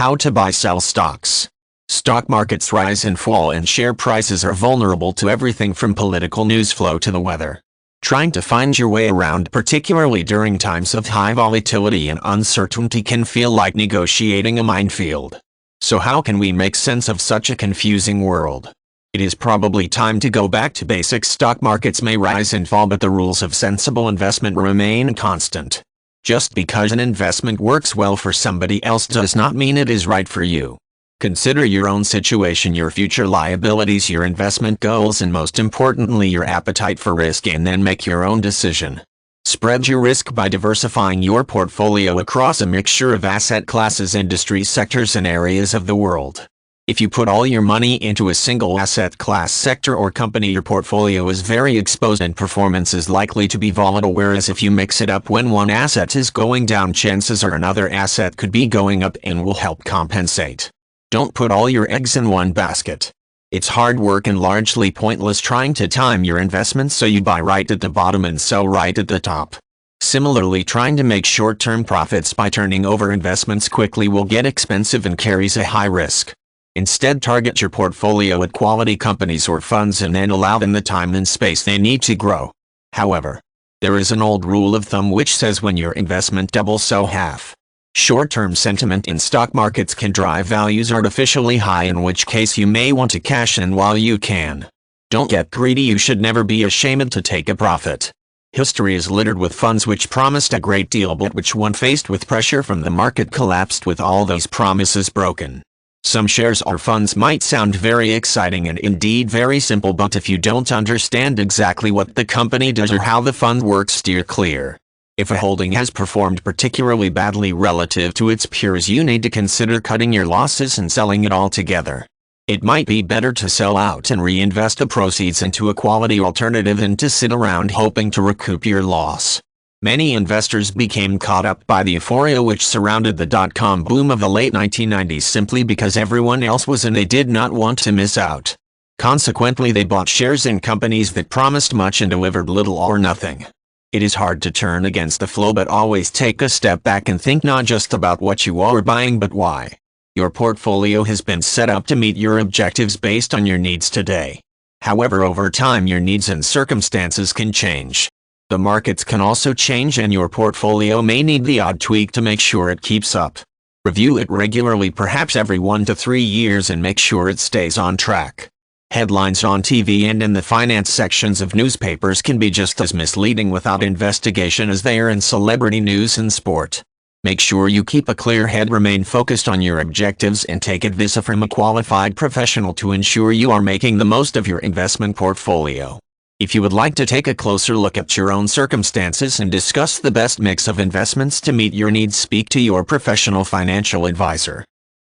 How to buy sell stocks. Stock markets rise and fall and share prices are vulnerable to everything from political news flow to the weather. Trying to find your way around, particularly during times of high volatility and uncertainty, can feel like negotiating a minefield. So how can we make sense of such a confusing world? It is probably time to go back to basics. Stock markets may rise and fall, but the rules of sensible investment remain constant. Just because an investment works well for somebody else does not mean it is right for you. Consider your own situation, your future liabilities, your investment goals, and most importantly, your appetite for risk, and then make your own decision. Spread your risk by diversifying your portfolio across a mixture of asset classes, industries, sectors, and areas of the world. If you put all your money into a single asset class, sector, or company, your portfolio is very exposed and performance is likely to be volatile, whereas if you mix it up, when one asset is going down, chances are another asset could be going up and will help compensate. Don't put all your eggs in one basket. It's hard work and largely pointless trying to time your investments so you buy right at the bottom and sell right at the top. Similarly, trying to make short-term profits by turning over investments quickly will get expensive and carries a high risk. Instead, target your portfolio at quality companies or funds and then allow them the time and space they need to grow. However, there is an old rule of thumb which says when your investment doubles, so half. Short-term sentiment in stock markets can drive values artificially high, in which case you may want to cash in while you can. Don't get greedy. You should never be ashamed to take a profit. History is littered with funds which promised a great deal but which, when faced with pressure from the market, collapsed with all those promises broken. Some shares or funds might sound very exciting and indeed very simple, but if you don't understand exactly what the company does or how the fund works, steer clear. If a holding has performed particularly badly relative to its peers, you need to consider cutting your losses and selling it altogether. It might be better to sell out and reinvest the proceeds into a quality alternative than to sit around hoping to recoup your loss. Many investors became caught up by the euphoria which surrounded the dot-com boom of the late 1990s simply because everyone else was and they did not want to miss out. Consequently, they bought shares in companies that promised much and delivered little or nothing. It is hard to turn against the flow, but always take a step back and think not just about what you are buying but why. Your portfolio has been set up to meet your objectives based on your needs today. However, over time your needs and circumstances can change. The markets can also change and your portfolio may need the odd tweak to make sure it keeps up. Review it regularly, perhaps every 1 to 3 years, and make sure it stays on track. Headlines on TV and in the finance sections of newspapers can be just as misleading without investigation as they are in celebrity news and sport. Make sure you keep a clear head, remain focused on your objectives, and take advice from a qualified professional to ensure you are making the most of your investment portfolio. If you would like to take a closer look at your own circumstances and discuss the best mix of investments to meet your needs, speak to your professional financial advisor.